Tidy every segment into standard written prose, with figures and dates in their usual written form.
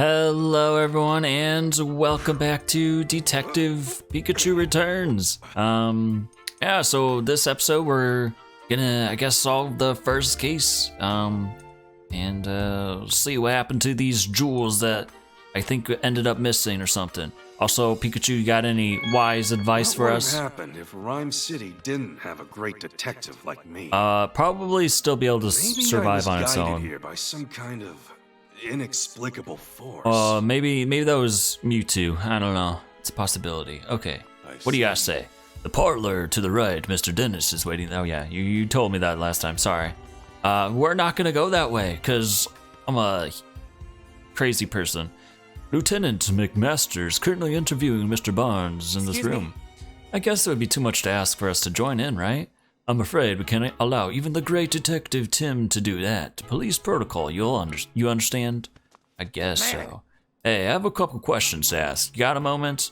Hello everyone and welcome back to Detective Pikachu Returns. Yeah, so this episode we're gonna, I guess, solve the first case, and see what happened to these jewels that I think ended up missing or something. Also, Pikachu, you got any wise advice for us? What would have happened if Rhyme City didn't have a great detective like me? Probably still be able to survive on its own. Here by some kind of inexplicable force. Maybe that was Mewtwo. I don't know. It's a possibility. Okay. What do you guys say? The parlor to the right, Mr. Dennis is waiting. Oh yeah, you told me that last time. Sorry. We're not gonna go that way because I'm a crazy person. Lieutenant McMaster is currently interviewing Mr. Barnes in this room. I guess it would be too much to ask for us to join in, right? I'm afraid we can't allow even the great detective Tim to do that. Police protocol, you understand? I guess so. Hey, I have a couple questions to ask. You got a moment?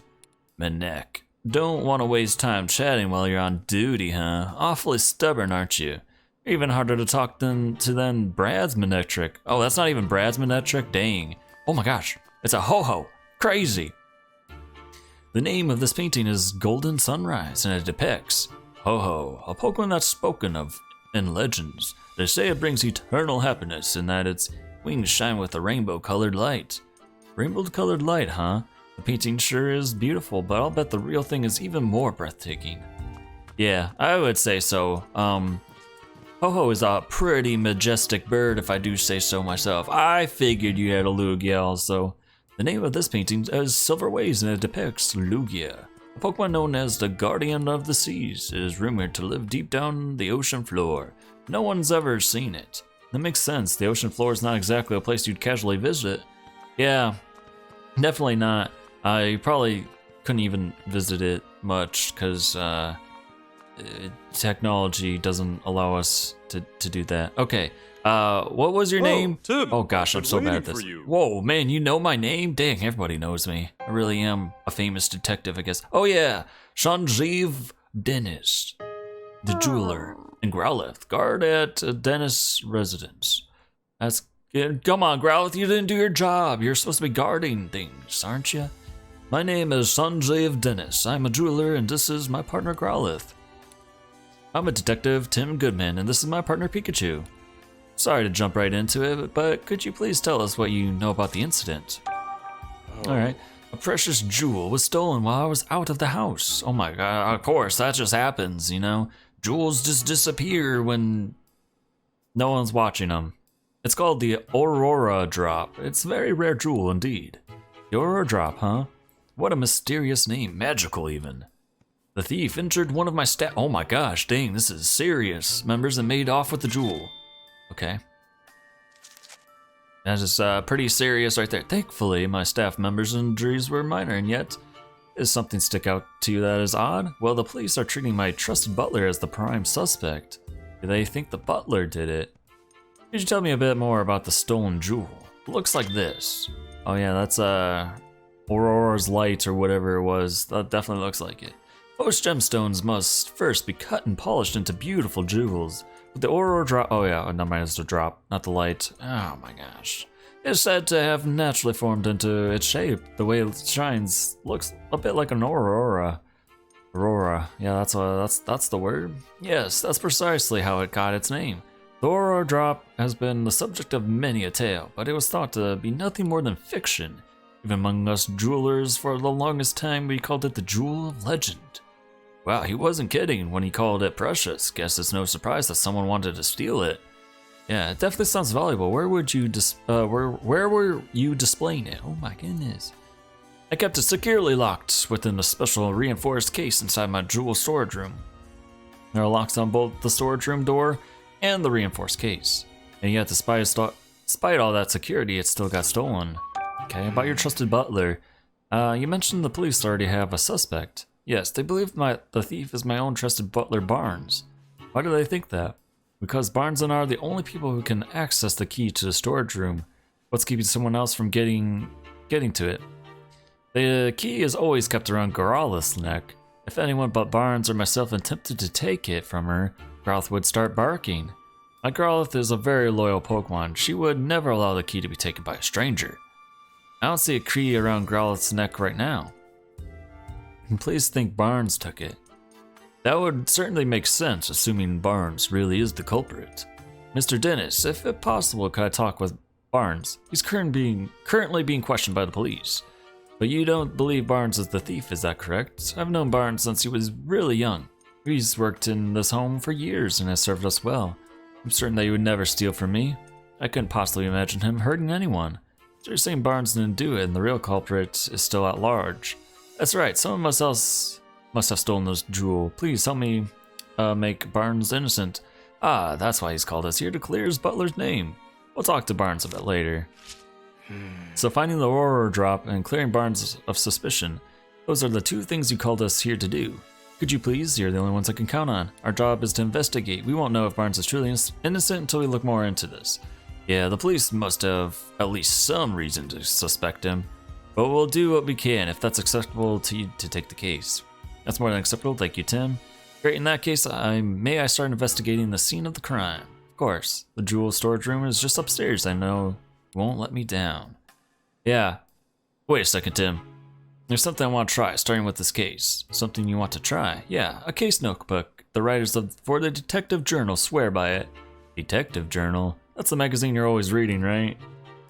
Manek, don't want to waste time chatting while you're on duty, huh? Awfully stubborn, aren't you? Even harder to talk than Brad's Manetric. Oh, that's not even Brad's Manetric? Dang. Oh my gosh, it's a ho-ho. Crazy. The name of this painting is Golden Sunrise, and it depicts Ho-Ho, a Pokemon that's spoken of in legends. They say it brings eternal happiness and that its wings shine with a rainbow-colored light. Rainbow-colored light, huh? The painting sure is beautiful, but I'll bet the real thing is even more breathtaking. Yeah, I would say so. Ho-Ho is a pretty majestic bird, if I do say so myself. I figured you had a Lugia also. The name of this painting is Silver Waves, and it depicts Lugia, a Pokemon known as the Guardian of the Seas. It is rumored to live deep down the ocean floor. No one's ever seen it. That makes sense. The ocean floor is not exactly a place you'd casually visit. Yeah, definitely not. I probably couldn't even visit it much because technology doesn't allow us to do that. Okay, what was your name? Tim, oh gosh, I'm so bad at this. Whoa, man, you know my name? Dang, everybody knows me. I really am a famous detective, I guess. Oh yeah, Sanjeev Dennis, the jeweler in Growlithe, guard at Dennis residence. That's good. Come on, Growlithe, you didn't do your job. You're supposed to be guarding things, aren't you? My name is Sanjeev Dennis. I'm a jeweler, and this is my partner Growlithe. I'm a detective, Tim Goodman, and this is my partner Pikachu. Sorry to jump right into it, but could you please tell us what you know about the incident? Alright, a precious jewel was stolen while I was out of the house. Oh my god, of course, that just happens, you know? Jewels just disappear when no one's watching them. It's called the Aurora Drop. It's a very rare jewel indeed. The Aurora Drop, huh? What a mysterious name, magical even. The thief injured one of my staff. Oh my gosh, dang, this is serious. Members and made off with the jewel. Okay. That is pretty serious right there. Thankfully, my staff members' injuries were minor, and yet, does something stick out to you that is odd? Well, the police are treating my trusted butler as the prime suspect. Do they think the butler did it? Could you tell me a bit more about the stolen jewel? It looks like this. Oh yeah, that's Aurora's light or whatever it was. That definitely looks like it. Most gemstones must first be cut and polished into beautiful jewels. But the Aurora Drop, oh yeah, never mind, it's the drop, not the light. Oh my gosh. It's said to have naturally formed into its shape. The way it shines looks a bit like an aurora. Aurora, yeah, that's the word. Yes, that's precisely how it got its name. The Aurora Drop has been the subject of many a tale, but it was thought to be nothing more than fiction. Even among us jewelers, for the longest time, we called it the Jewel of Legend. Wow, he wasn't kidding when he called it precious. Guess it's no surprise that someone wanted to steal it. Yeah, it definitely sounds valuable. Where would you where were you displaying it? Oh my goodness. I kept it securely locked within a special reinforced case inside my jewel storage room. There are locks on both the storage room door and the reinforced case. And yet, despite all that security, it still got stolen. Okay, about your trusted butler. You mentioned the police already have a suspect. Yes, they believe the thief is my own trusted butler, Barnes. Why do they think that? Because Barnes and I are the only people who can access the key to the storage room. What's keeping someone else from getting to it? The key is always kept around Growlithe's neck. If anyone but Barnes or myself attempted to take it from her, Growlithe would start barking. My Growlithe is a very loyal Pokemon. She would never allow the key to be taken by a stranger. I don't see a key around Growlithe's neck right now. Please think Barnes took it. That would certainly make sense, assuming Barnes really is the culprit. Mr. Dennis, if it possible, could I talk with Barnes? He's currently being questioned by the police. But you don't believe Barnes is the thief, is that correct? I've known Barnes since he was really young. He's worked in this home for years and has served us well. I'm certain that he would never steal from me. I couldn't possibly imagine him hurting anyone. So you're saying Barnes didn't do it and the real culprit is still at large. That's right, someone else must have stolen this jewel. Please help me make Barnes innocent. Ah, that's why he's called us here, to clear his butler's name. We'll talk to Barnes a bit later. So finding the Aurora drop and clearing Barnes of suspicion, those are the two things you called us here to do. Could you please? You're the only ones I can count on. Our job is to investigate. We won't know if Barnes is truly innocent until we look more into this. Yeah, the police must have at least some reason to suspect him. But we'll do what we can if that's acceptable to you to take the case. That's more than acceptable, thank you, Tim. Great, in that case, may I start investigating the scene of the crime? Of course, the jewel storage room is just upstairs. I know you won't let me down. Yeah. Wait a second, Tim. There's something I want to try, starting with this case. Something you want to try? Yeah, a case notebook. The writers for the Detective Journal swear by it. Detective Journal? That's the magazine you're always reading, right?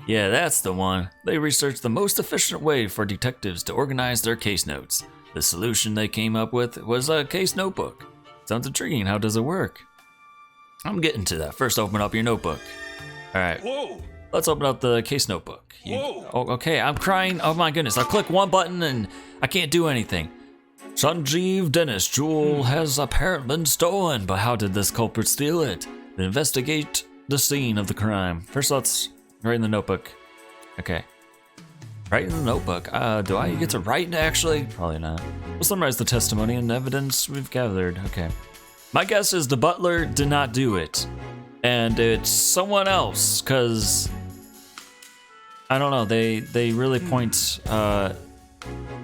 Yeah, that's the one. They researched the most efficient way for detectives to organize their case notes. The solution they came up with was a case notebook. Sounds intriguing. How does it work? I'm getting to that. First, open up your notebook. All right. Whoa! Let's open up the case notebook. Whoa! Oh, okay, I'm crying. Oh my goodness. I click one button and I can't do anything. Sanjeev Dennis jewel has apparently been stolen, but how did this culprit steal it? Investigate the scene of the crime. First, let's write in the notebook. Okay. Write in the notebook. Do I get to write actually? Probably not. We'll summarize the testimony and evidence we've gathered. Okay. My guess is the butler did not do it. And it's someone else, because I don't know, they really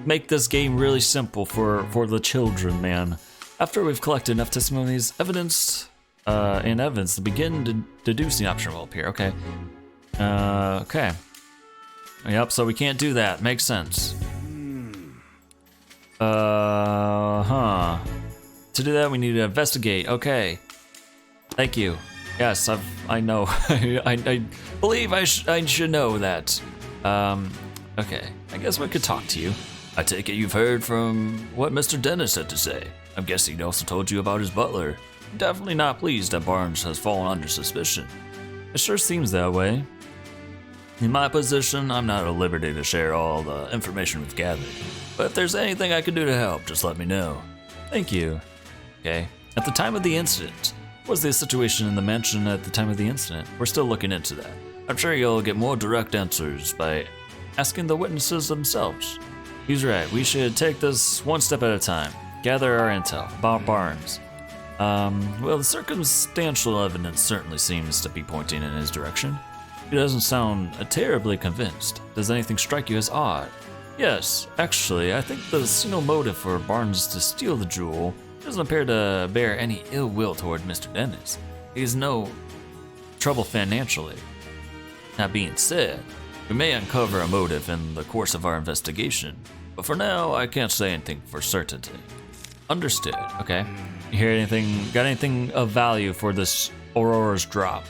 make this game really simple for the children, man. After we've collected enough testimonies, evidence to begin deducing option will appear. Okay. Okay. Yep, so we can't do that. Makes sense. To do that, we need to investigate. Okay. Thank you. Yes, I know. I believe I should know that. Okay. I guess we could talk to you. I take it you've heard from what Mr. Dennis had to say. I'm guessing he also told you about his butler. Definitely not pleased that Barnes has fallen under suspicion. It sure seems that way. In my position, I'm not at liberty to share all the information we've gathered. But if there's anything I can do to help, just let me know. Thank you. Okay. At the time of the incident, what was the situation in the mansion at the time of the incident? We're still looking into that. I'm sure you'll get more direct answers by asking the witnesses themselves. He's right. We should take this one step at a time. Gather our intel about Barnes. Well, the circumstantial evidence certainly seems to be pointing in his direction. He doesn't sound terribly convinced. Does anything strike you as odd? Yes, actually, I think the single motive for Barnes to steal the jewel doesn't appear to bear any ill will toward Mr. Dennis. He's no trouble financially. That being said, we may uncover a motive in the course of our investigation, but for now, I can't say anything for certainty. Understood, okay. You hear anything, got anything of value for this Aurora's drop?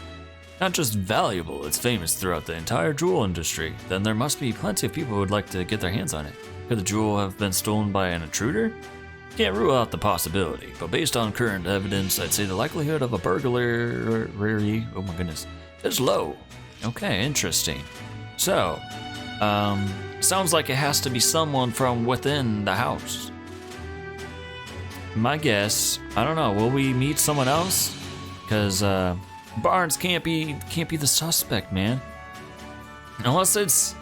Not just valuable, it's famous throughout the entire jewel industry. Then there must be plenty of people who would like to get their hands on it. Could the jewel have been stolen by an intruder? Can't rule out the possibility, but based on current evidence, I'd say the likelihood of a burglary, oh my goodness, is low. Okay, interesting. So, sounds like it has to be someone from within the house. My guess, I don't know, will we meet someone else? Because, Barnes can't be the suspect, man. Unless it's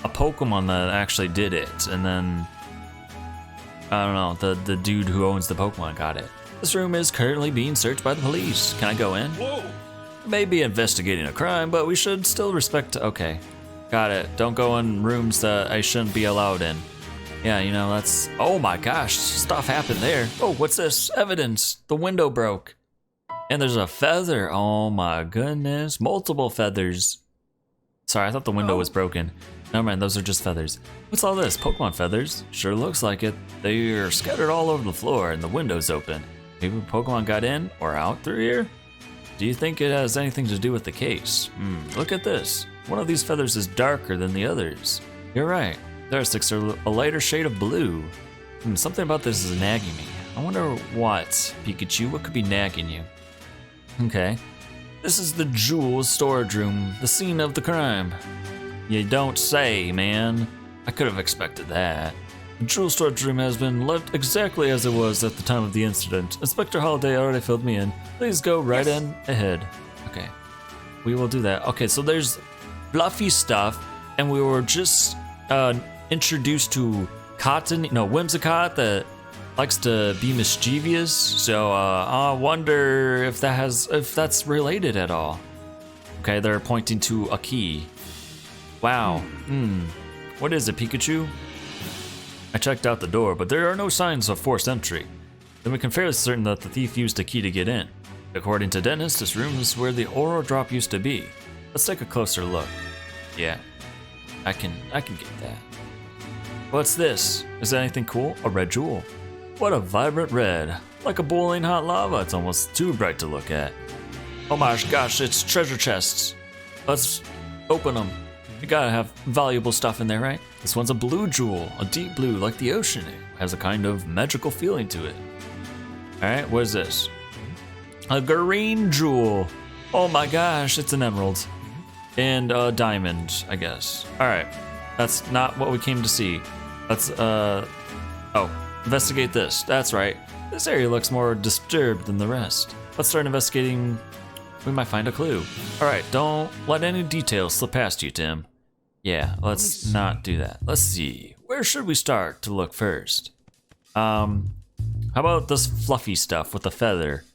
a Pokemon that actually did it, and then I don't know, the dude who owns the Pokemon got it. This room is currently being searched by the police. Can I go in? Whoa! Maybe investigating a crime, but we should still respect. Okay, got it. Don't go in rooms that I shouldn't be allowed in. Yeah, you know that's. Oh my gosh, stuff happened there. Oh, what's this? Evidence. The window broke. And there's a feather. Oh my goodness. Multiple feathers. Sorry, I thought the window was broken. Never mind, those are just feathers. What's all this? Pokemon feathers? Sure looks like it. They're scattered all over the floor and the window's open. Maybe Pokemon got in or out through here? Do you think it has anything to do with the case? Look at this. One of these feathers is darker than the others. You're right. Their sticks are a lighter shade of blue. Something about this is nagging me. I wonder what, Pikachu, what could be nagging you? Okay. This is the jewel storage room, the scene of the crime. You don't say, man. I could have expected that. The jewel storage room has been left exactly as it was at the time of the incident. Inspector Holiday already filled me in. Please go right in ahead. Okay, we will do that. Okay, so there's fluffy stuff, and we were just introduced to Whimsicott that likes to be mischievous. So I wonder if that's related at all. Okay, they're pointing to a key. Wow. What is it, Pikachu? I checked out the door, but there are no signs of forced entry. Then we can fairly certain that the thief used a key to get in. According to Dennis, this room is where the Oro Drop used to be. Let's take a closer look. Yeah, I can get that. What's this? Is that anything cool? A red jewel. What a vibrant red. Like a boiling hot lava, it's almost too bright to look at. Oh my gosh, it's treasure chests. Let's open them. You gotta have valuable stuff in there, right? This one's a blue jewel, a deep blue like the ocean. It has a kind of magical feeling to it. Alright, what is this? A green jewel. Oh my gosh, it's an emerald. And a diamond, I guess. Alright, that's not what we came to see. Let's, investigate this. That's right. This area looks more disturbed than the rest. Let's start investigating. We might find a clue. Alright, don't let any details slip past you, Tim. Yeah, let's not do that. Let's see. Where should we start to look first? How about this fluffy stuff with the feather?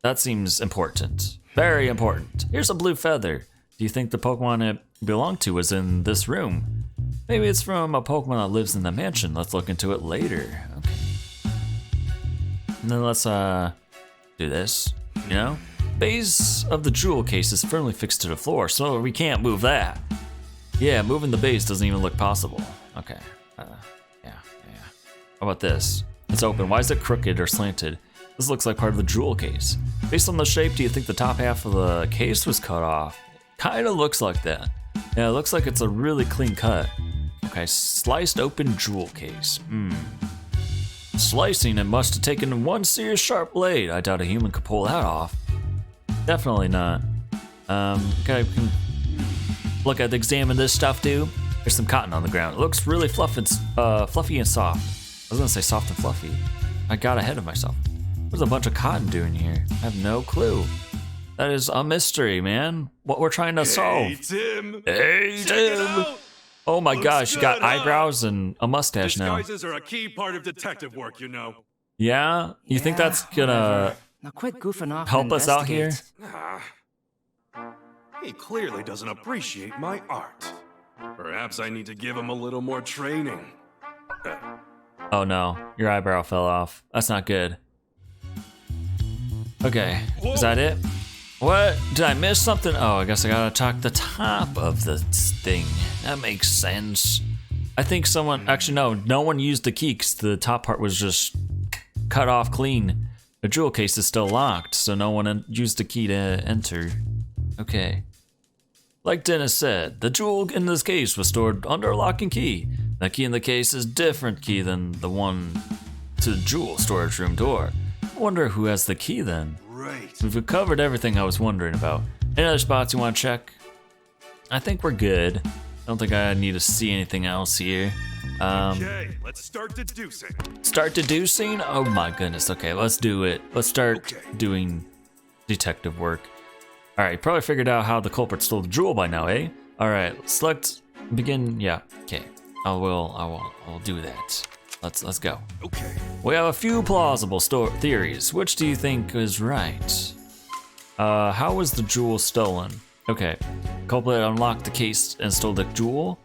That seems important. Very important. Here's a blue feather. Do you think the Pokemon it belonged to was in this room? Maybe it's from a Pokemon that lives in the mansion. Let's look into it later. Okay. And then let's do this, you know? Base of the jewel case is firmly fixed to the floor, so we can't move that. Yeah, moving the base doesn't even look possible. Okay, yeah. How about this? It's open. Why is it crooked or slanted? This looks like part of the jewel case. Based on the shape, do you think the top half of the case was cut off? Kinda looks like that. Yeah, it looks like it's a really clean cut. Okay, sliced open jewel case. Slicing it must have taken one serious sharp blade. I doubt a human could pull that off. Definitely not. Okay, we can examine this stuff, dude. There's some cotton on the ground. It looks really fluffy and soft. I was gonna say soft and fluffy. I got ahead of myself. What's a bunch of cotton doing here? I have no clue. That is a mystery, man. What we're trying to solve. Hey, Tim. Hey, Check it Tim. out. Oh my gosh, you got good, huh? eyebrows and a mustache now. Disguises are a key part of detective work, you know. Yeah? You think that's gonna Now quit goofing off. help and us out here? investigate. He clearly doesn't appreciate my art. Perhaps I need to give him a little more training. Oh no, your eyebrow fell off. That's not good. Okay, is that it? What? Did I miss something? Oh, I guess I gotta talk the top of the thing. That makes sense. I think someone, actually no one used the key because the top part was just cut off clean. The jewel case is still locked, so no one used the key to enter. Okay. Like Dennis said, the jewel in this case was stored under a lock and key. The key in the case is a different key than the one to the jewel storage room door. I wonder who has the key then. Right. We've covered everything I was wondering about. Any other spots you want to check? I think we're good. I don't think I need to see anything else here. Okay, let's start deducing. Start deducing? Oh my goodness. Okay, let's do it. Let's start doing detective work. All right, probably figured out how the culprit stole the jewel by now, eh? All right, select, begin. Yeah. Okay, I will do that. Let's go. Okay. We have a few plausible theories. Which do you think is right? How was the jewel stolen? Okay, culprit unlocked the case and stole the jewel?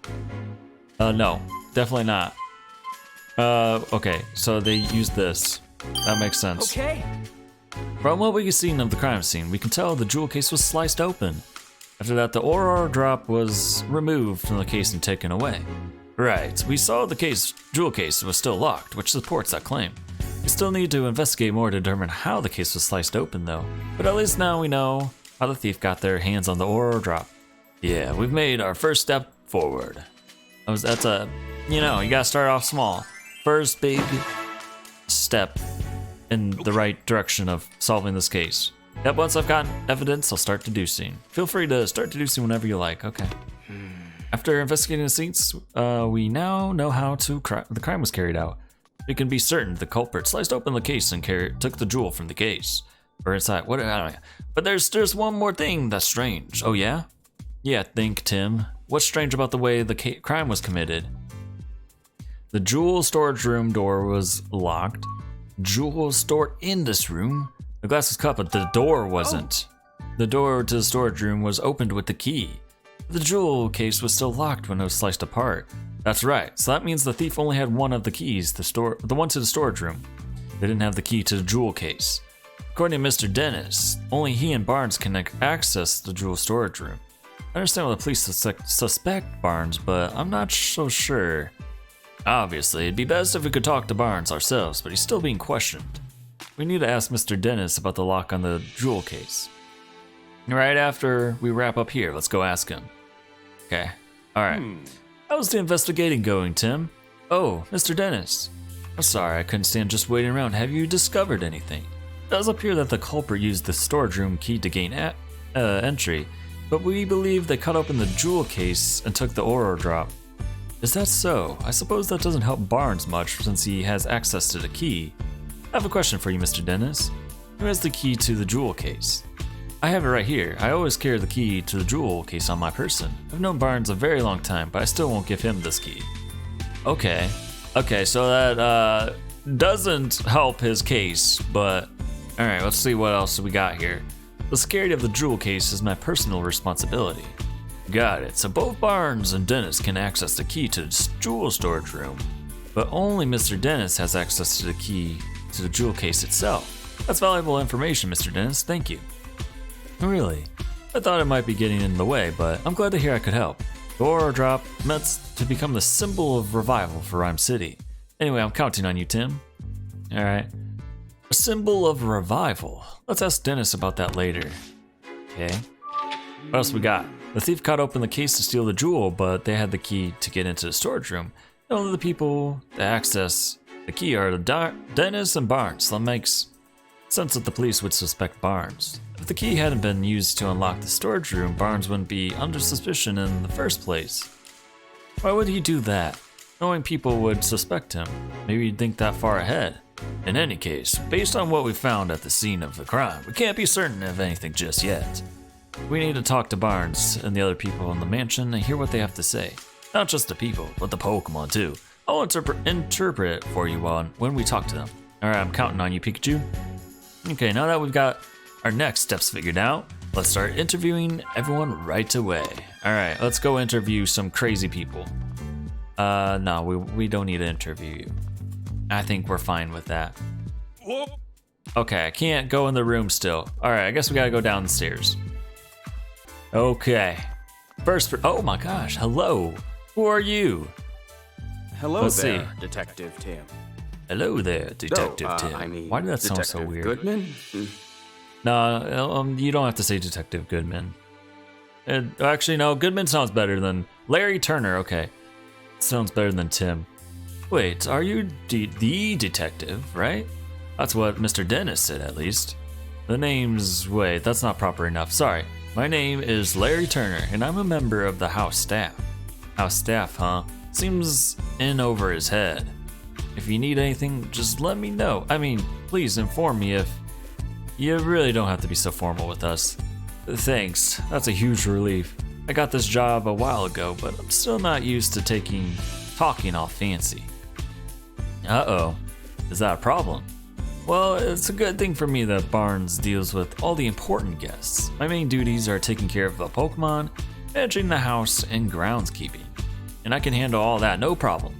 No, definitely not. Okay, so they used this. That makes sense. Okay. From what we've seen of the crime scene, we can tell the jewel case was sliced open. After that, the Aurora drop was removed from the case and taken away. Right, we saw the jewel case was still locked, which supports that claim. We still need to investigate more to determine how the case was sliced open though, but at least now we know how the thief got their hands on the Aurora drop. Yeah, we've made our first step forward. That's a, you gotta start off small. First big step in the right direction of solving this case. Yep, once I've gotten evidence, I'll start deducing. Feel free to start deducing whenever you like, okay. After investigating the scenes, we now know how the crime was carried out. We can be certain the culprit sliced open the case and took the jewel from the case. Or inside, what, I don't know. But there's one more thing that's strange. Oh yeah? Yeah, think, Tim. What's strange about the way the crime was committed? The jewel storage room door was locked. Jewels stored in this room. The glass was cut, but the door wasn't. The door to the storage room was opened with the key. The jewel case was still locked when it was sliced apart. That's right, so that means the thief only had one of the keys, the one to the storage room. They didn't have the key to the jewel case. According to Mr. Dennis, only he and Barnes can access the jewel storage room. I understand why the police suspect Barnes, but I'm not so sure. Obviously, it'd be best if we could talk to Barnes ourselves, but he's still being questioned. We need to ask Mr. Dennis about the lock on the jewel case. Right after we wrap up here, let's go ask him. Okay, alright. How's the investigating going, Tim? Oh, Mr. Dennis. I'm sorry, I couldn't stand just waiting around. Have you discovered anything? It does appear that the culprit used the storage room key to gain entry, but we believe they cut open the jewel case and took the Aurora drop. Is that so? I suppose that doesn't help Barnes much since he has access to the key. I have a question for you, Mr. Dennis. Who has the key to the jewel case? I have it right here. I always carry the key to the jewel case on my person. I've known Barnes a very long time, but I still won't give him this key. Okay, so that doesn't help his case, but alright, let's see what else we got here. The security of the jewel case is my personal responsibility. Got it, so both Barnes and Dennis can access the key to the jewel storage room, but only Mr. Dennis has access to the key to the jewel case itself. That's valuable information, Mr. Dennis, thank you. Really? I thought it might be getting in the way, but I'm glad to hear I could help. The Aurora drop meant to become the symbol of revival for Rhyme City. Anyway, I'm counting on you, Tim. Alright. A symbol of revival. Let's ask Dennis about that later. Okay. What else we got? The thief cut open the case to steal the jewel, but they had the key to get into the storage room. And only the people that access the key are Dennis and Barnes. So that makes sense that the police would suspect Barnes. If the key hadn't been used to unlock the storage room, Barnes wouldn't be under suspicion in the first place. Why would he do that? Knowing people would suspect him. Maybe he'd think that far ahead. In any case, based on what we found at the scene of the crime, we can't be certain of anything just yet. We need to talk to Barnes and the other people in the mansion and hear what they have to say. Not just the people, but the Pokemon too. I'll interpret it for you when we talk to them. Alright, I'm counting on you, Pikachu. Okay, now that we've got our next steps figured out, let's start interviewing everyone right away. Alright, let's go interview some crazy people. No, we don't need to interview you. I think we're fine with that. Okay, I can't go in the room still. Alright, I guess we gotta go down the stairs. Okay. First, oh my gosh, hello. Who are you? Hello there, Detective Tim. Hello there, Detective Tim. Why did that sound so weird? Goodman? No, you don't have to say Detective Goodman. Actually, no, Goodman sounds better than Larry Turner. Okay, sounds better than Tim. Wait, are you the detective, right? That's what Mr. Dennis said, at least. The name's... wait, that's not proper enough. Sorry. My name is Larry Turner, and I'm a member of the house staff. House staff, huh? Seems in over his head. If you need anything, just let me know. I mean, please inform me if... You really don't have to be so formal with us. Thanks, that's a huge relief. I got this job a while ago, but I'm still not used to talking all fancy. Uh-oh, is that a problem? Well, it's a good thing for me that Barnes deals with all the important guests. My main duties are taking care of the Pokemon, managing the house, and groundskeeping. And I can handle all that, no problem.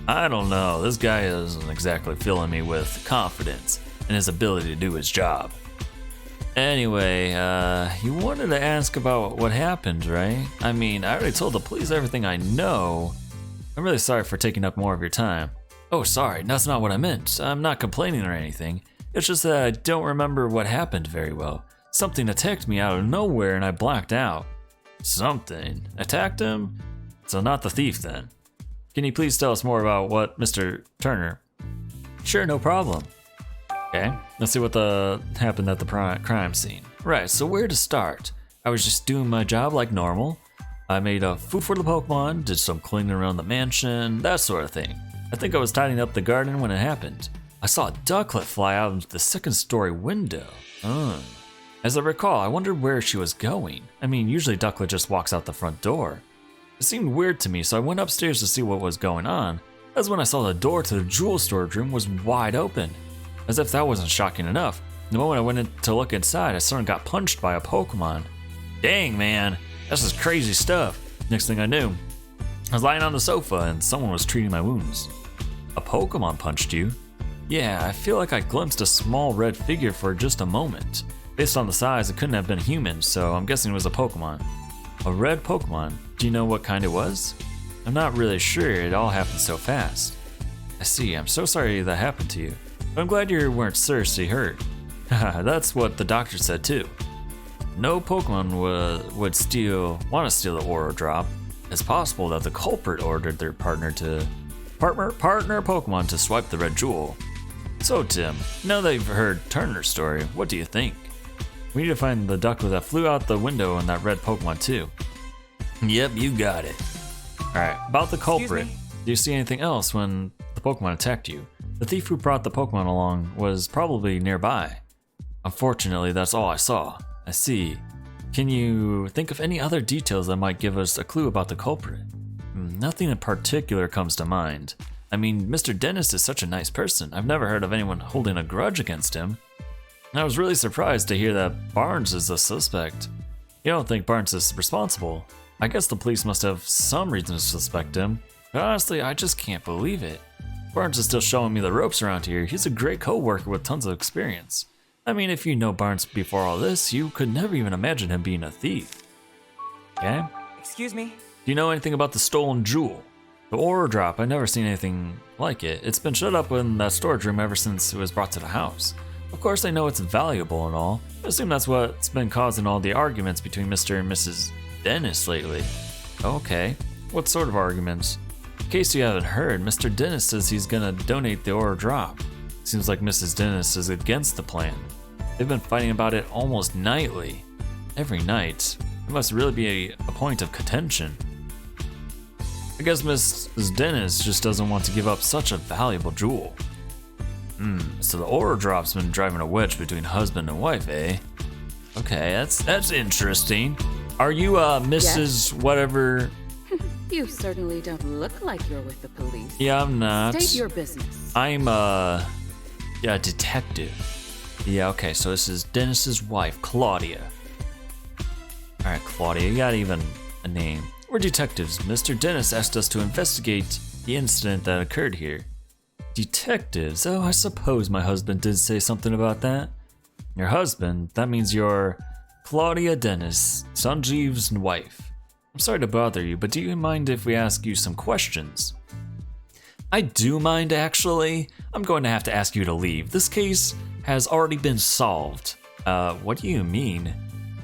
I don't know, this guy isn't exactly filling me with confidence in his ability to do his job. Anyway, you wanted to ask about what happened, right? I mean, I already told the police everything I know. I'm really sorry for taking up more of your time. Oh, sorry, that's not what I meant. I'm not complaining or anything. It's just that I don't remember what happened very well. Something attacked me out of nowhere and I blacked out. Something? Attacked him? So not the thief then. Can you please tell us more about what Mr. Turner? Sure, no problem. Okay, let's see what happened at the crime scene. Right, so where to start? I was just doing my job like normal. I made food for the Pokemon, did some cleaning around the mansion, that sort of thing. I think I was tidying up the garden when it happened. I saw a ducklet fly out into the second-story window. As I recall, I wondered where she was going. I mean, usually ducklet just walks out the front door. It seemed weird to me, so I went upstairs to see what was going on. That's when I saw the door to the jewel storage room was wide open. As if that wasn't shocking enough, the moment I went in to look inside, I suddenly got punched by a Pokemon. Dang, man, that's just crazy stuff. Next thing I knew, I was lying on the sofa and someone was treating my wounds. A Pokemon punched you? Yeah, I feel like I glimpsed a small red figure for just a moment. Based on the size, it couldn't have been human, so I'm guessing it was a Pokemon. A red Pokemon? Do you know what kind it was? I'm not really sure, it all happened so fast. I see, I'm so sorry that happened to you. But I'm glad you weren't seriously hurt. Haha, that's what the doctor said too. No Pokemon would want to steal the Aura Drop. It's possible that the culprit ordered their partner Pokemon to swipe the red jewel. So Tim, now that you've heard Turner's story, what do you think? We need to find the ducklet that flew out the window and that red Pokemon too. Yep, you got it. Alright, about the culprit. Do you see anything else when the Pokemon attacked you? The thief who brought the Pokemon along was probably nearby. Unfortunately, that's all I saw. I see. Can you think of any other details that might give us a clue about the culprit? Nothing in particular comes to mind. I mean, Mr. Dennis is such a nice person. I've never heard of anyone holding a grudge against him. I was really surprised to hear that Barnes is the suspect. You don't think Barnes is responsible? I guess the police must have some reason to suspect him. But honestly, I just can't believe it. Barnes is still showing me the ropes around here. He's a great co-worker with tons of experience. I mean, if you know Barnes before all this, you could never even imagine him being a thief. Okay? Excuse me? Do you know anything about the stolen jewel? The Aura Drop, I've never seen anything like it. It's been shut up in that storage room ever since it was brought to the house. Of course I know it's valuable and all. I assume that's what's been causing all the arguments between Mr. and Mrs. Dennis lately. Okay, what sort of arguments? In case you haven't heard, Mr. Dennis says he's gonna donate the Aura Drop. Seems like Mrs. Dennis is against the plan. They've been fighting about it almost nightly. Every night. It must really be a point of contention. I guess Mrs. Dennis just doesn't want to give up such a valuable jewel. So the Aura Drop's been driving a wedge between husband and wife, eh? Okay, that's interesting. Are you Mrs. Yes. Whatever? You certainly don't look like you're with the police. Yeah, I'm not. State your business. I'm a detective. Yeah, okay, so this is Dennis's wife, Claudia. Alright, Claudia, you got even a name. We're detectives. Mr. Dennis asked us to investigate the incident that occurred here. Detectives? Oh, I suppose my husband did say something about that. Your husband? That means you're Claudia Dennis, Sanjeev's wife. I'm sorry to bother you, but do you mind if we ask you some questions? I do mind, actually. I'm going to have to ask you to leave. This case has already been solved. What do you mean?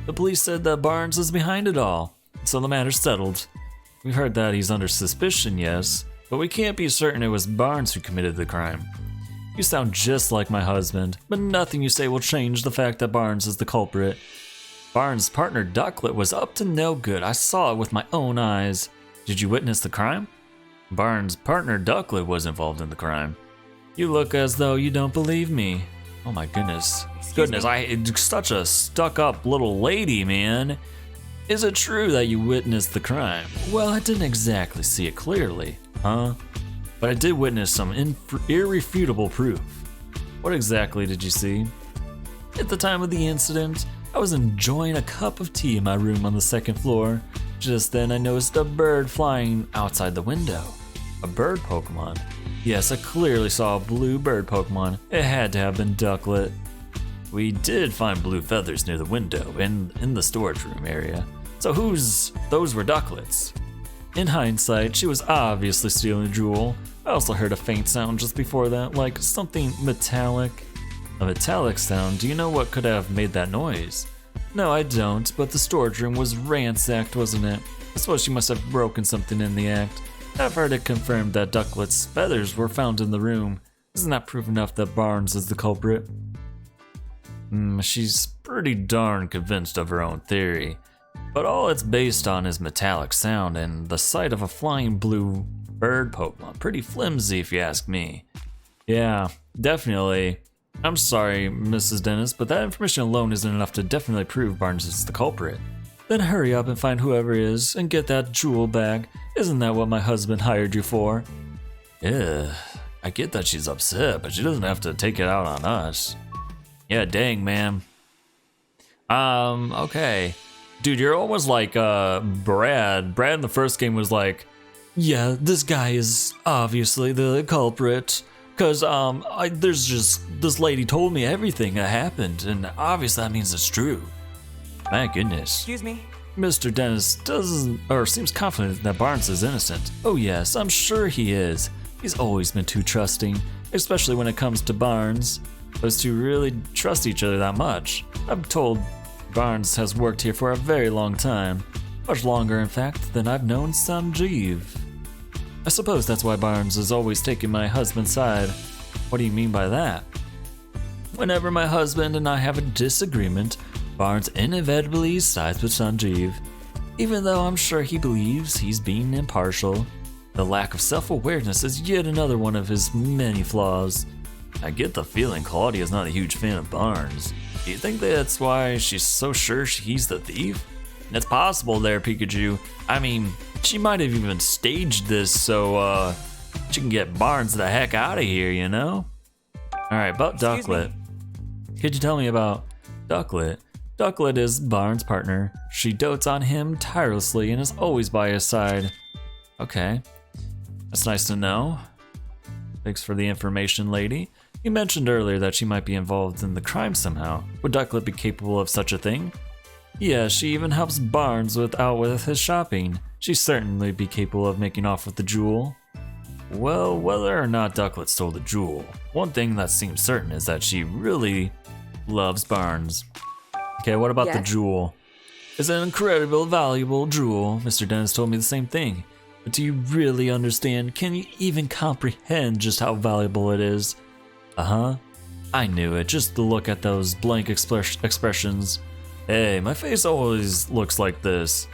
The police said that Barnes is behind it all, so the matter's settled. We've heard that he's under suspicion, yes, but we can't be certain it was Barnes who committed the crime. You sound just like my husband, but nothing you say will change the fact that Barnes is the culprit. Barnes' partner Ducklet was up to no good. I saw it with my own eyes. Did you witness the crime? Barnes' partner Ducklet was involved in the crime. You look as though you don't believe me. Oh my goodness. Such a stuck-up little lady, man. Is it true that you witnessed the crime? Well, I didn't exactly see it clearly, huh? But I did witness some irrefutable proof. What exactly did you see? At the time of the incident, I was enjoying a cup of tea in my room on the second floor. Just then I noticed a bird flying outside the window. A bird Pokemon? Yes, I clearly saw a blue bird Pokemon. It had to have been Ducklet. We did find blue feathers near the window and in the storage room area. So those were ducklets. In hindsight, she was obviously stealing the jewel. I also heard a faint sound just before that, like something metallic. A metallic sound? Do you know what could have made that noise? No, I don't, but the storage room was ransacked, wasn't it? I suppose she must have broken something in the act. I've heard it confirmed that Ducklet's feathers were found in the room. Isn't that proof enough that Barnes is the culprit? She's pretty darn convinced of her own theory. But all it's based on is metallic sound and the sight of a flying blue bird Pokemon. Pretty flimsy if you ask me. Yeah, definitely. I'm sorry, Mrs. Dennis, but that information alone isn't enough to definitely prove Barnes is the culprit. Then hurry up and find whoever is and get that jewel back. Isn't that what my husband hired you for? Yeah, I get that she's upset, but she doesn't have to take it out on us. Yeah, dang, man. Okay. Dude, you're almost like Brad. Brad in the first game was like, yeah, this guy is obviously the culprit. Cause there's just, this lady told me everything that happened, and obviously that means it's true. My goodness. Excuse me? Mr. Dennis seems confident that Barnes is innocent. Oh yes, I'm sure he is. He's always been too trusting, especially when it comes to Barnes. Those two really trust each other that much. I'm told Barnes has worked here for a very long time. Much longer, in fact, than I've known Sanjeev. I suppose that's why Barnes is always taking my husband's side. What do you mean by that? Whenever my husband and I have a disagreement, Barnes inevitably sides with Sanjeev. Even though I'm sure he believes he's being impartial, the lack of self-awareness is yet another one of his many flaws. I get the feeling Claudia's not a huge fan of Barnes. Do you think that's why she's so sure he's the thief? It's possible there, Pikachu. I mean, she might have even staged this so she can get Barnes the heck out of here, you know? Alright, about Ducklet. Could you tell me about Ducklet? Ducklet is Barnes' partner. She dotes on him tirelessly and is always by his side. Okay, that's nice to know. Thanks for the information, lady. You mentioned earlier that she might be involved in the crime somehow. Would Ducklet be capable of such a thing? Yeah, she even helps Barnes out with his shopping. She'd certainly be capable of making off with the jewel. Well, whether or not Ducklet stole the jewel, one thing that seems certain is that she really loves Barnes. Okay, what about the jewel? It's an incredible, valuable jewel. Mr. Dennis told me the same thing. But do you really understand? Can you even comprehend just how valuable it is? Uh-huh. I knew it, just to look at those blank expressions. Hey, my face always looks like this.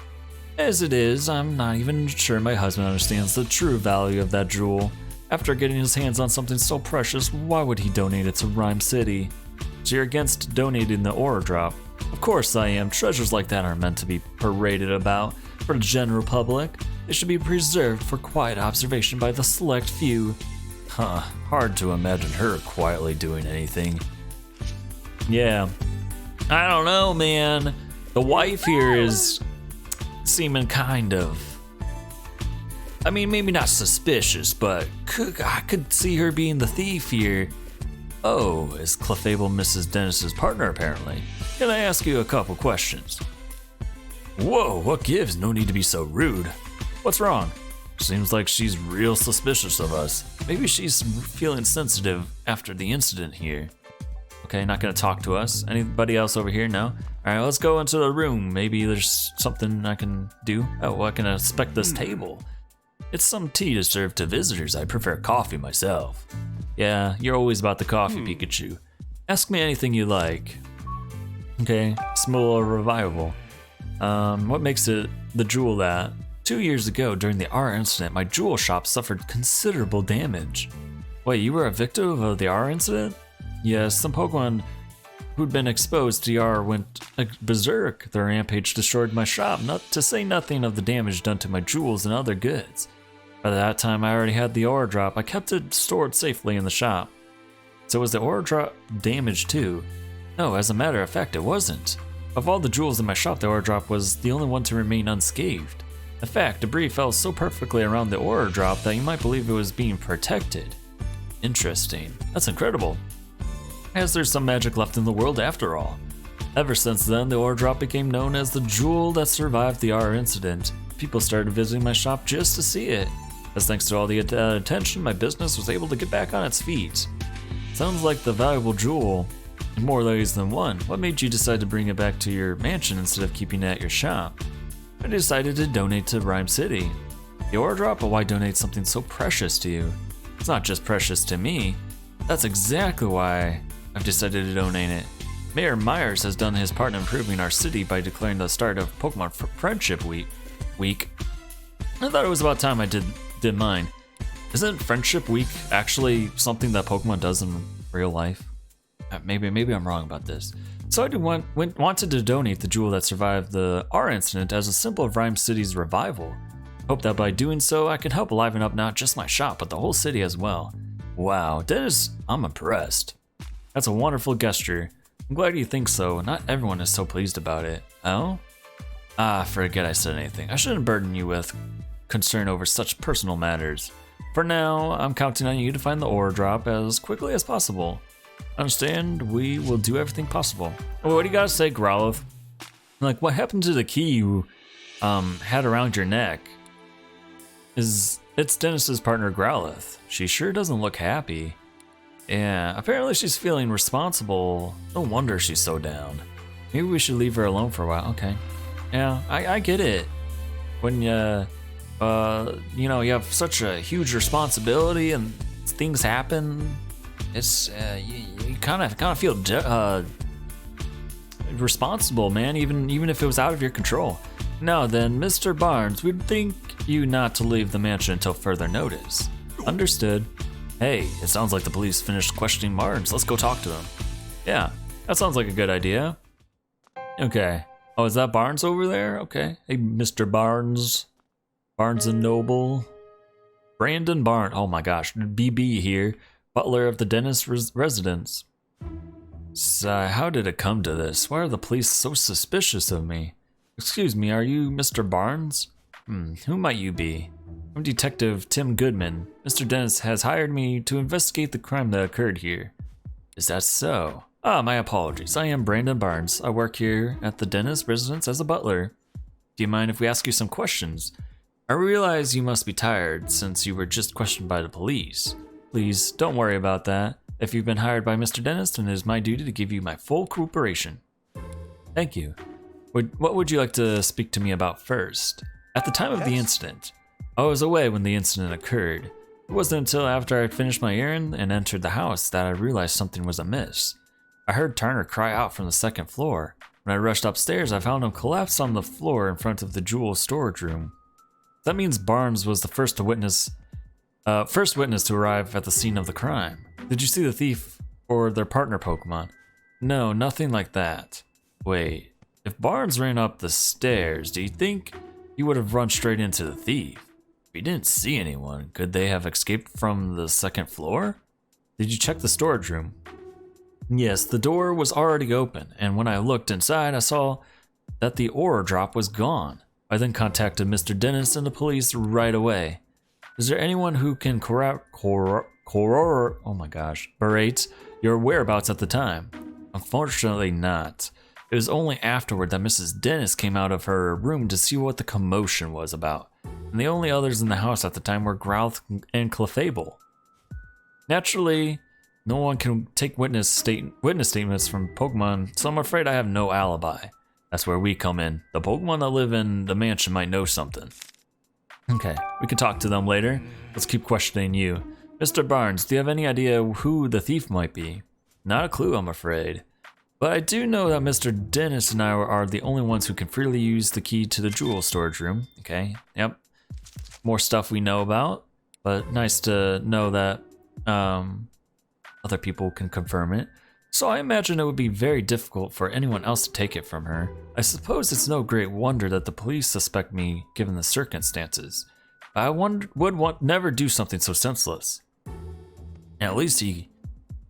As it is, I'm not even sure my husband understands the true value of that jewel. After getting his hands on something so precious, why would he donate it to Rhyme City? So you're against donating the Aura Drop? Of course I am. Treasures like that aren't meant to be paraded about for the general public. They should be preserved for quiet observation by the select few. Huh, hard to imagine her quietly doing anything. Yeah. I don't know, man. The wife here is seeming kind of, I mean, maybe not suspicious, but I could see her being the thief here. Oh, is Clefable Mrs. Dennis's partner apparently? Can I ask you a couple questions? Whoa, what gives? No need to be so rude. What's wrong? Seems like she's real suspicious of us. Maybe she's feeling sensitive after the incident here. Okay, not gonna talk to us. Anybody else over here? No? Alright, let's go into the room. Maybe there's something I can do. Oh, well, I can inspect this table. It's some tea to serve to visitors. I prefer coffee myself. Yeah, you're always about the coffee, Pikachu. Ask me anything you like. Okay, small or revival. What makes it the jewel that? 2 years ago, during the R incident, my jewel shop suffered considerable damage. Wait, you were a victim of the R incident? Yes, some Pokemon who'd been exposed to the R went berserk. Their rampage destroyed my shop, not to say nothing of the damage done to my jewels and other goods. By that time, I already had the Aura Drop. I kept it stored safely in the shop. So was the Aura Drop damaged too? No, as a matter of fact, it wasn't. Of all the jewels in my shop, the Aura Drop was the only one to remain unscathed. In fact, debris fell so perfectly around the Aura Drop that you might believe it was being protected. Interesting. That's incredible. as there's some magic left in the world after all. Ever since then, the ore drop became known as the jewel that survived the R incident. People started visiting my shop just to see it. As thanks to all the attention, my business was able to get back on its feet. Sounds like the valuable jewel in more ways than one. What made you decide to bring it back to your mansion instead of keeping it at your shop? I decided to donate to Rhyme City. The ore drop, but why donate something so precious to you? It's not just precious to me. That's exactly why I've decided to donate it. Mayor Myers has done his part in improving our city by declaring the start of Pokemon Friendship Week. I thought it was about time I did mine. Isn't Friendship Week actually something that Pokemon does in real life? Maybe I'm wrong about this. So I wanted to donate the jewel that survived the R incident as a symbol of Rhyme City's revival. Hope that by doing so, I can help liven up not just my shop, but the whole city as well. Wow, Dennis, I'm impressed. That's a wonderful gesture. I'm glad you think so. Not everyone is so pleased about it. Oh? Forget I said anything. I shouldn't burden you with concern over such personal matters. For now, I'm counting on you to find the ore drop as quickly as possible. Understand, we will do everything possible. Oh, what do you gotta say, Growlithe? Like, what happened to the key you had around your neck? It's Dennis's partner, Growlithe. She sure doesn't look happy. Yeah, apparently she's feeling responsible. No wonder she's so down. Maybe we should leave her alone for a while. Okay. Yeah, I get it. When you have such a huge responsibility and things happen, it's you kind of feel responsible, man. Even if it was out of your control. Now then, Mr. Barnes, we'd think you not to leave the mansion until further notice. Understood. Hey, it sounds like the police finished questioning Barnes. Let's go talk to him. Yeah, that sounds like a good idea. Okay. Oh, is that Barnes over there? Okay. Hey, Mr. Barnes. Barnes and Noble. Brandon Barnes. Oh my gosh. BB here. Butler of the Dennis residence. So, how did it come to this? Why are the police so suspicious of me? Excuse me, are you Mr. Barnes? Who might you be? I'm Detective Tim Goodman. Mr. Dennis has hired me to investigate the crime that occurred here. Is that so? My apologies. I am Brandon Barnes. I work here at the Dennis residence as a butler. Do you mind if we ask you some questions? I realize you must be tired since you were just questioned by the police. Please, don't worry about that. If you've been hired by Mr. Dennis, then it is my duty to give you my full cooperation. Thank you. What would you like to speak to me about first? At the time of the incident, I was away when the incident occurred. It wasn't until after I had finished my errand and entered the house that I realized something was amiss. I heard Turner cry out from the second floor. When I rushed upstairs, I found him collapsed on the floor in front of the jewel storage room. That means Barnes was the first witness to arrive at the scene of the crime. Did you see the thief or their partner Pokemon? No, nothing like that. Wait, if Barnes ran up the stairs, do you think he would have run straight into the thief? If he didn't see anyone, could they have escaped from the second floor? Did you check the storage room? Yes, the door was already open, and when I looked inside, I saw that the ore drop was gone. I then contacted Mr. Dennis and the police right away. Is there anyone who can berate your whereabouts at the time? Unfortunately not. It was only afterward that Mrs. Dennis came out of her room to see what the commotion was about, and the only others in the house at the time were Growlithe and Clefable. Naturally, no one can take witness statements from Pokemon, so I'm afraid I have no alibi. That's where we come in. The Pokemon that live in the mansion might know something. Okay, we can talk to them later. Let's keep questioning you. Mr. Barnes, do you have any idea who the thief might be? Not a clue, I'm afraid. But I do know that Mr. Dennis and I are the only ones who can freely use the key to the jewel storage room. Okay, yep. More stuff we know about, but nice to know that other people can confirm it. So I imagine it would be very difficult for anyone else to take it from her. I suppose it's no great wonder that the police suspect me given the circumstances. I would never do something so senseless. At least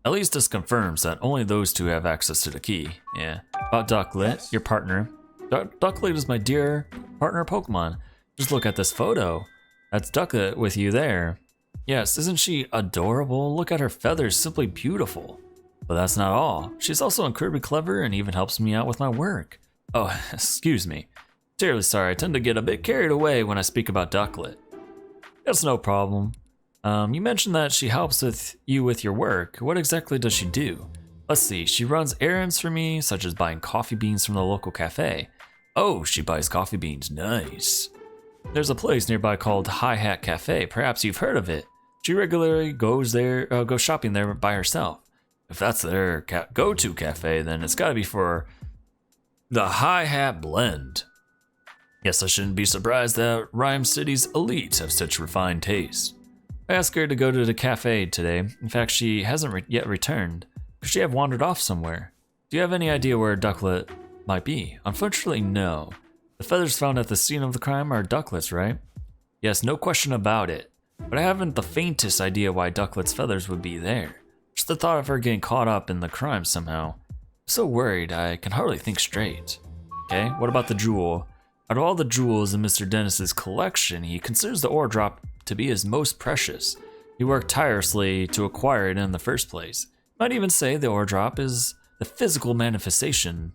this confirms that only those two have access to the key. Yeah. About Ducklet, your partner. Ducklet is my dear partner Pokemon. Just look at this photo. That's Ducklet with you there. Yes, isn't she adorable? Look at her feathers, simply beautiful. But that's not all. She's also incredibly clever and even helps me out with my work. Oh, excuse me. Terribly sorry, I tend to get a bit carried away when I speak about Ducklet. That's no problem. You mentioned that she helps with your work. What exactly does she do? Let's see, she runs errands for me, such as buying coffee beans from the local cafe. Oh, she buys coffee beans, nice. There's a place nearby called Hi Hat Cafe, perhaps you've heard of it. She regularly goes shopping there by herself. If that's their go-to cafe, then it's gotta be for the Hi Hat Blend. Guess I shouldn't be surprised that Rhyme City's elites have such refined taste. I asked her to go to the cafe today. In fact, she hasn't yet returned. Could she have wandered off somewhere? Do you have any idea where Ducklet might be? Unfortunately, no. The feathers found at the scene of the crime are Ducklet's, right? Yes, no question about it. But I haven't the faintest idea why Ducklet's feathers would be there. Just the thought of her getting caught up in the crime somehow. I'm so worried I can hardly think straight. Okay, what about the jewel? Out of all the jewels in Mr. Dennis's collection, he considers the ore drop to be his most precious. He worked tirelessly to acquire it in the first place. Might even say the ore drop is the physical manifestation,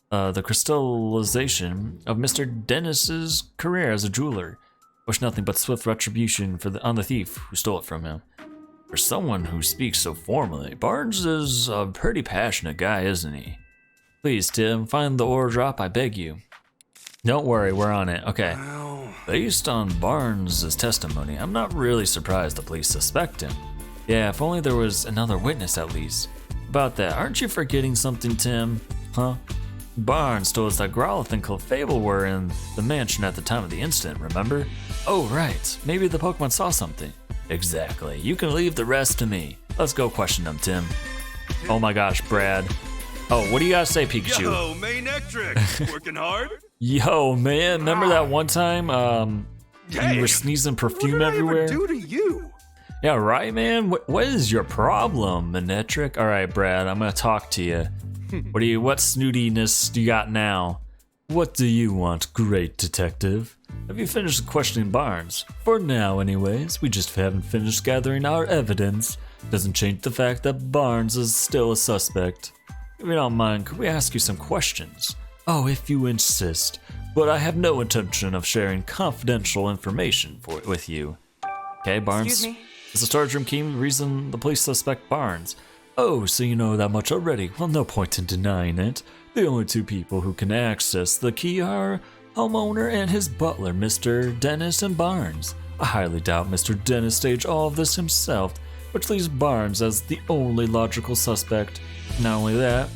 the crystallization of Mr. Dennis's career as a jeweler. Wish nothing but swift retribution on the thief who stole it from him. For someone who speaks so formally, Barnes is a pretty passionate guy, isn't he? Please, Tim, find the ore drop, I beg you. Don't worry, we're on it. Okay. Based on Barnes' testimony, I'm not really surprised the police suspect him. Yeah, if only there was another witness at least. About that, aren't you forgetting something, Tim? Huh? Barnes told us that Growlithe and Clefable were in the mansion at the time of the incident, remember? Oh, right. Maybe the Pokemon saw something. Exactly. You can leave the rest to me. Let's go question them, Tim. Oh my gosh, Brad. Oh, what do you gotta say, Pikachu? Yo, main Ectric, working hard? Yo, man, remember that one time you were sneezing perfume everywhere? What did I ever do to you? Yeah, right, man? What is your problem, Manetric? All right, Brad, I'm gonna talk to you. What snootiness do you got now? What do you want, great detective? Have you finished questioning Barnes? For now, anyways. We just haven't finished gathering our evidence. Doesn't change the fact that Barnes is still a suspect. If you don't mind, could we ask you some questions? Oh, if you insist. But I have no intention of sharing confidential information with you. Okay, Barnes? Excuse me? Is the storage room key the reason the police suspect Barnes? Oh, so you know that much already. Well, no point in denying it. The only two people who can access the key are homeowner and his butler, Mr. Dennis and Barnes. I highly doubt Mr. Dennis staged all of this himself, which leaves Barnes as the only logical suspect. Not only that,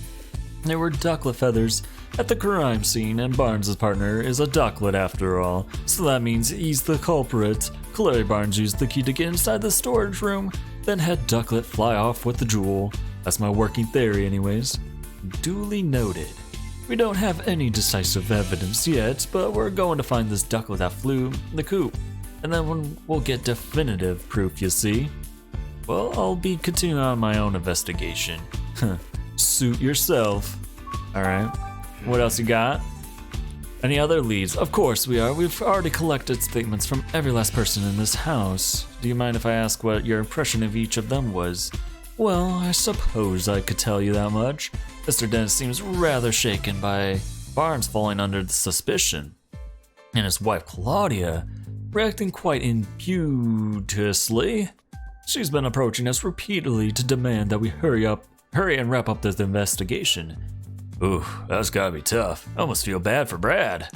there were Ducklet feathers at the crime scene, and Barnes' partner is a Ducklet after all, so that means he's the culprit. Clearly Barnes used the key to get inside the storage room, then had Ducklet fly off with the jewel. That's my working theory anyways. Duly noted. We don't have any decisive evidence yet, but we're going to find this Ducklet that flew the coop, and then we'll get definitive proof, you see. Well, I'll be continuing on my own investigation. Suit yourself. Alright. What else you got? Any other leads? Of course we are. We've already collected statements from every last person in this house. Do you mind if I ask what your impression of each of them was? Well, I suppose I could tell you that much. Mr. Dennis seems rather shaken by Barnes falling under the suspicion, and his wife Claudia reacting quite impetuously. She's been approaching us repeatedly to demand that we hurry and wrap up this investigation. Ooh, that's gotta be tough. I almost feel bad for Brad.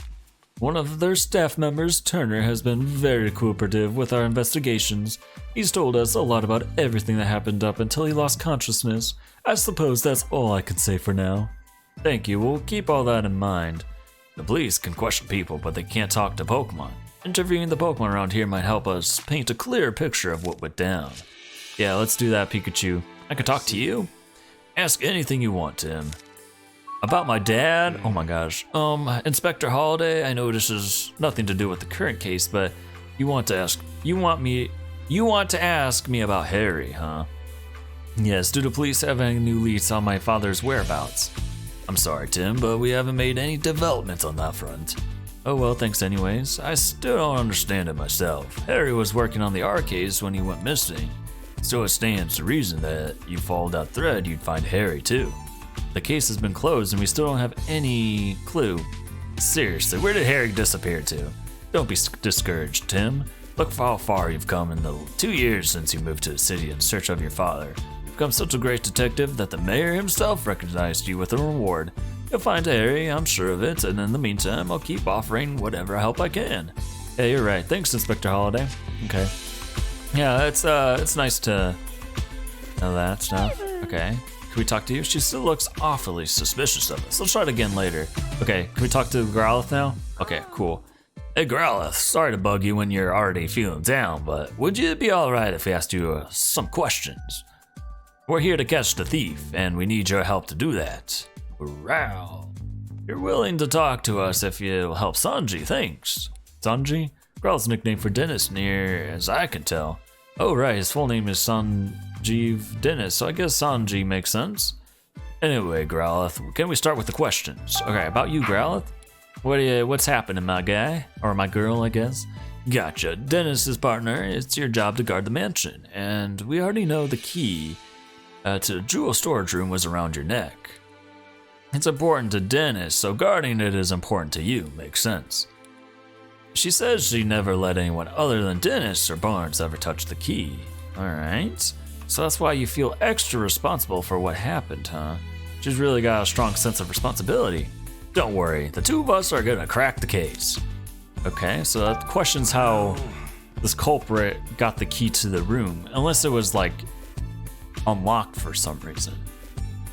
One of their staff members, Turner, has been very cooperative with our investigations. He's told us a lot about everything that happened up until he lost consciousness. I suppose that's all I can say for now. Thank you, we'll keep all that in mind. The police can question people, but they can't talk to Pokemon. Interviewing the Pokemon around here might help us paint a clearer picture of what went down. Yeah, let's do that, Pikachu. I can talk to you? Ask anything you want, Tim. About my dad? Oh my gosh. Inspector Holiday, I know this has nothing to do with the current case, but you want to ask me about Harry, huh? Yes, do the police have any new leads on my father's whereabouts? I'm sorry, Tim, but we haven't made any developments on that front. Oh well, thanks anyways. I still don't understand it myself. Harry was working on the arcades when he went missing. So it stands to reason that you followed that thread, you'd find Harry too. The case has been closed and we still don't have any clue. Seriously, where did Harry disappear to? Don't be discouraged, Tim. Look how far you've come in the 2 years since you moved to the city in search of your father. You've become such a great detective that the mayor himself recognized you with a reward. You'll find Harry, I'm sure of it, and in the meantime, I'll keep offering whatever help I can. Yeah, you're right. Thanks, Inspector Holliday. Okay. Yeah, it's nice to know that stuff. Okay. Can we talk to you? She still looks awfully suspicious of us. Let's try it again later. Okay, can we talk to Growlithe now? Okay, cool. Hey Growlithe, sorry to bug you when you're already feeling down, but would you be alright if we asked you some questions? We're here to catch the thief, and we need your help to do that. Wow. You're willing to talk to us if you'll help Sanji, thanks. Sanji? Growlithe's nickname for Dennis, near as I can tell. Oh right, his full name is Sanjeev Dennis, so I guess Sanji makes sense. Anyway, Growlithe, can we start with the questions? Okay, about you, Growlithe. What's happening, my guy? Or my girl, I guess? Gotcha. Dennis's partner, it's your job to guard the mansion, and we already know the key to the jewel storage room was around your neck. It's important to Dennis, so guarding it is important to you. Makes sense. She says she never let anyone other than Dennis or Barnes ever touch the key. Alright. So that's why you feel extra responsible for what happened, huh? She's really got a strong sense of responsibility. Don't worry, the two of us are gonna crack the case. Okay, so that questions how this culprit got the key to the room, unless it was like unlocked for some reason.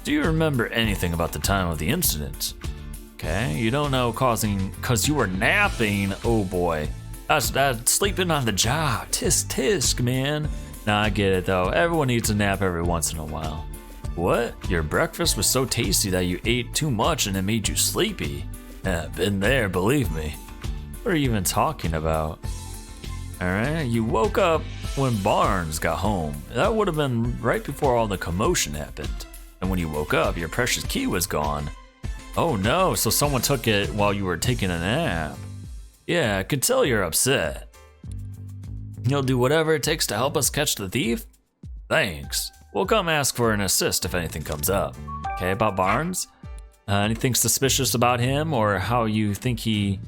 Do you remember anything about the time of the incident? Okay, you don't know cause you were napping. Oh boy, that's sleeping on the job. Tisk tisk, man. Nah, I get it though. Everyone needs a nap every once in a while. What? Your breakfast was so tasty that you ate too much and it made you sleepy? Yeah, been there, believe me. What are you even talking about? Alright, you woke up when Barnes got home. That would have been right before all the commotion happened. And when you woke up, your precious key was gone. Oh no, so someone took it while you were taking a nap. Yeah, I could tell you're upset. You'll do whatever it takes to help us catch the thief? Thanks. We'll come ask for an assist if anything comes up. Okay, about Barnes? Anything suspicious about him or how you think he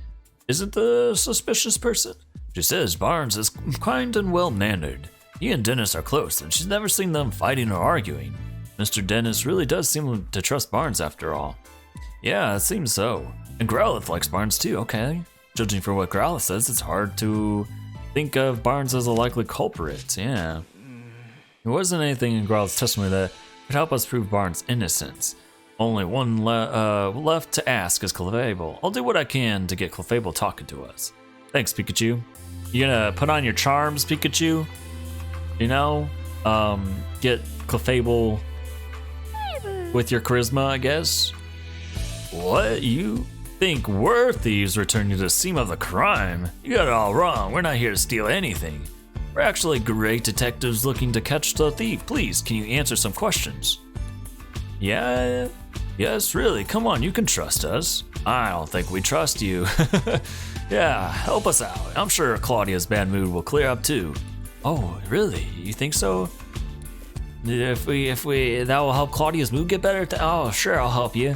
isn't the suspicious person? She says Barnes is kind and well-mannered. He and Dennis are close and she's never seen them fighting or arguing. Mr. Dennis really does seem to trust Barnes after all. Yeah, it seems so. And Growlithe likes Barnes too, okay. Judging for what Growlithe says, it's hard to think of Barnes as a likely culprit, yeah. There wasn't anything in Growlithe's testimony that could help us prove Barnes' innocence. Only one left to ask is Clefable. I'll do what I can to get Clefable talking to us. Thanks, Pikachu. You gonna put on your charms, Pikachu? You know? Get Clefable with your charisma, I guess? What? You think we're thieves returning to the scene of the crime? You got it all wrong. We're not here to steal anything. We're actually great detectives looking to catch the thief. Please, can you answer some questions? Yeah? Yes, really. Come on, you can trust us. I don't think we trust you. Yeah, help us out. I'm sure Claudia's bad mood will clear up too. Oh, really? You think so? If we, that will help Claudia's mood get better? Oh, sure, I'll help you.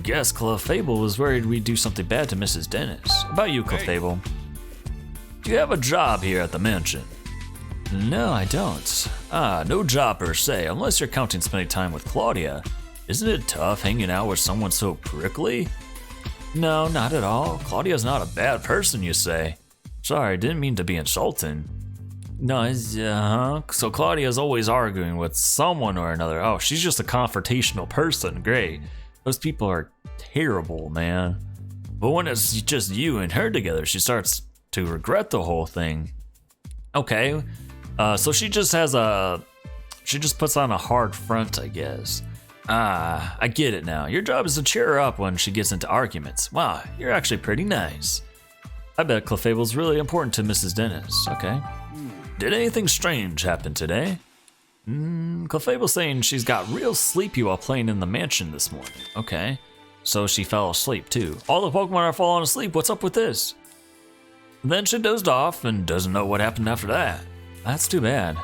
Guess Clefable was worried we'd do something bad to Mrs. Dennis. About you, Clefable. Do you have a job here at the mansion? No, I don't. No job per se, unless you're counting spending time with Claudia. Isn't it tough hanging out with someone so prickly? No, not at all. Claudia's not a bad person, you say. Sorry, didn't mean to be insulting. No, so Claudia's always arguing with someone or another. Oh, she's just a confrontational person. Great. Those people are terrible, man. But when it's just you and her together, she starts to regret the whole thing. Okay, so she just puts on a hard front, I guess. I get it now. Your job is to cheer her up when she gets into arguments. Wow, you're actually pretty nice. I bet Clefable's really important to Mrs. Dennis. Okay. Did anything strange happen today? Clefable's saying she's got real sleepy while playing in the mansion this morning. Okay, so she fell asleep too. All the Pokemon are falling asleep. What's up with this? Then she dozed off and doesn't know what happened after that. That's too bad.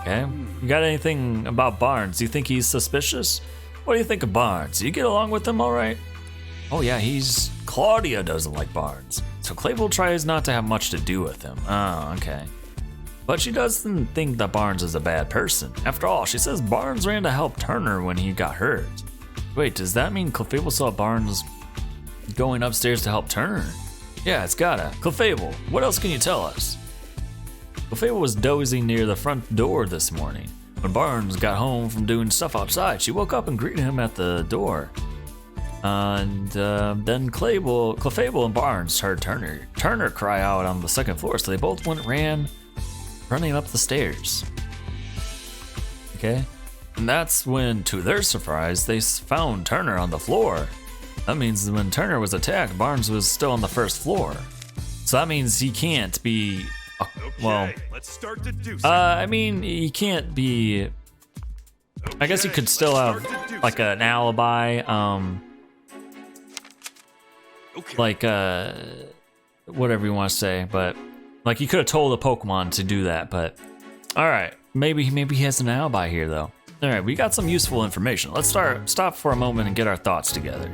Okay. You got anything about Barnes? Do you think he's suspicious? What do you think of Barnes? Do you get along with him all right? Oh yeah, Claudia doesn't like Barnes. So Clayville tries not to have much to do with him. Oh, okay. But she doesn't think that Barnes is a bad person. After all, she says Barnes ran to help Turner when he got hurt. Wait, does that mean Clayville saw Barnes going upstairs to help Turner? Yeah, it's gotta. Clayville, what else can you tell us? Clayville was dozing near the front door this morning. When Barnes got home from doing stuff outside, she woke up and greeted him at the door. And then Clayville and Barnes heard Turner cry out on the second floor, so they both running up the stairs. Okay? And that's when, to their surprise, they found Turner on the floor. That means when Turner was attacked, Barnes was still on the first floor. So that means he can't be... well, let's start deducing. I mean, he can't be... I guess he could still have, like, an alibi, like, whatever you want to say, but, like, he could have told the Pokemon to do that, but, alright, maybe he has an alibi here, though. Alright, we got some useful information. Let's stop for a moment and get our thoughts together.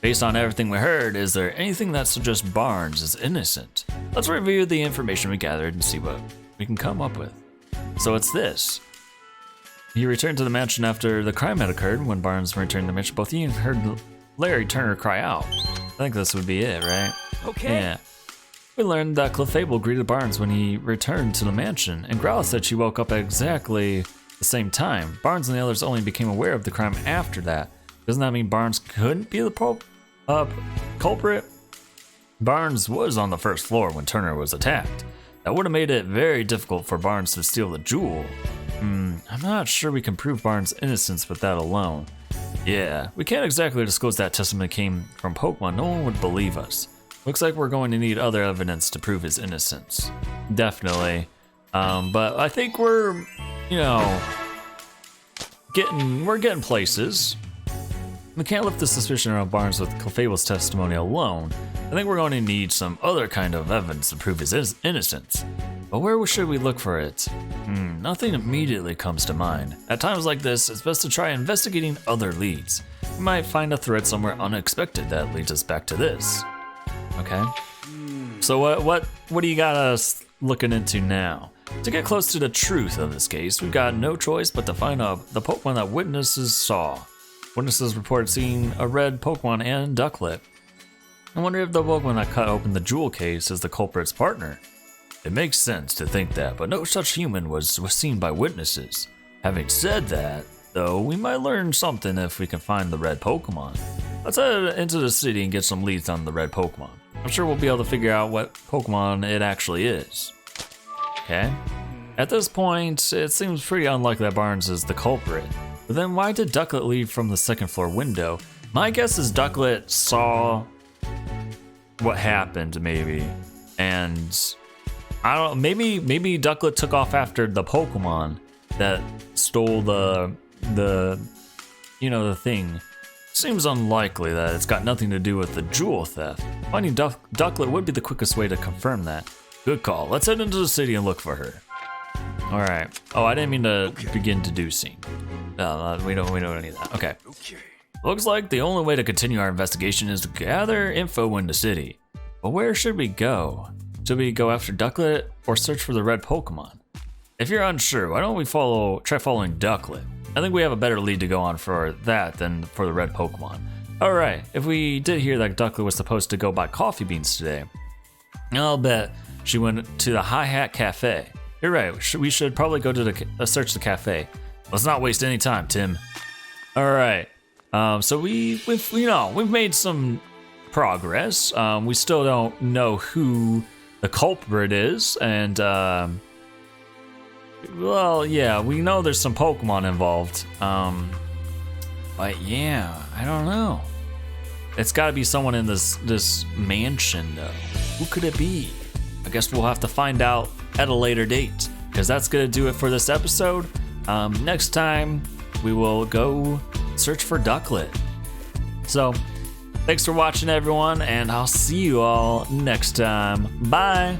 Based on everything we heard, is there anything that suggests Barnes is innocent? Let's review the information we gathered and see what we can come up with. So it's this. He returned to the mansion after the crime had occurred. When Barnes returned to the mansion, both he and heard Larry Turner cry out. I think this would be it, right? Okay. Yeah. We learned that Clefable greeted Barnes when he returned to the mansion, and Growl said she woke up at exactly the same time. Barnes and the others only became aware of the crime after that. Doesn't that mean Barnes couldn't be the culprit? Barnes was on the first floor when Turner was attacked. That would have made it very difficult for Barnes to steal the jewel. I'm not sure we can prove Barnes' innocence with that alone. Yeah, we can't exactly disclose that testimony came from Pokemon. No one would believe us. Looks like we're going to need other evidence to prove his innocence. Definitely. But I think we're, getting places. We can't lift the suspicion around Barnes with Clefable's testimony alone. I think we're going to need some other kind of evidence to prove his innocence. But where should we look for it? Nothing immediately comes to mind. At times like this, it's best to try investigating other leads. We might find a thread somewhere unexpected that leads us back to this. Okay. So what do you got us looking into now? To get close to the truth of this case, we've got no choice but to find out the Pokemon that witnesses saw. Witnesses reported seeing a red Pokemon and Ducklet. I wonder if the Pokemon that cut open the jewel case is the culprit's partner. It makes sense to think that, but no such human was seen by witnesses. Having said that, though, we might learn something if we can find the red Pokemon. Let's head into the city and get some leads on the red Pokemon. I'm sure we'll be able to figure out what Pokemon it actually is. Okay? At this point, it seems pretty unlikely that Barnes is the culprit. But then why did Ducklet leave from the second floor window? My guess is Ducklet saw what happened, maybe. And I don't know, maybe Ducklet took off after the Pokemon that stole the thing. Seems unlikely that it's got nothing to do with the jewel theft. Finding Ducklet would be the quickest way to confirm that. Good call. Let's head into the city and look for her. All right. Oh, I didn't mean to begin deducing. No, we don't need that. Okay. Looks like the only way to continue our investigation is to gather info in the city. But where should we go? Should we go after Ducklet or search for the red Pokemon? If you're unsure, why don't we try following Ducklet? I think we have a better lead to go on for that than for the red Pokemon. Alright, if we did hear that Ducklet was supposed to go buy coffee beans today, I'll bet she went to the Hi Hat Cafe. You're right, we should probably go to search the cafe. Let's not waste any time, Tim. Alright, so we've made some progress. We still don't know who the culprit is, and well, yeah, we know there's some Pokemon involved. But yeah, I don't know. It's got to be someone in this mansion, though. Who could it be? I guess we'll have to find out at a later date, because that's gonna do it for this episode. Next time we will go search for Ducklet. So, thanks for watching, everyone, and I'll see you all next time. Bye.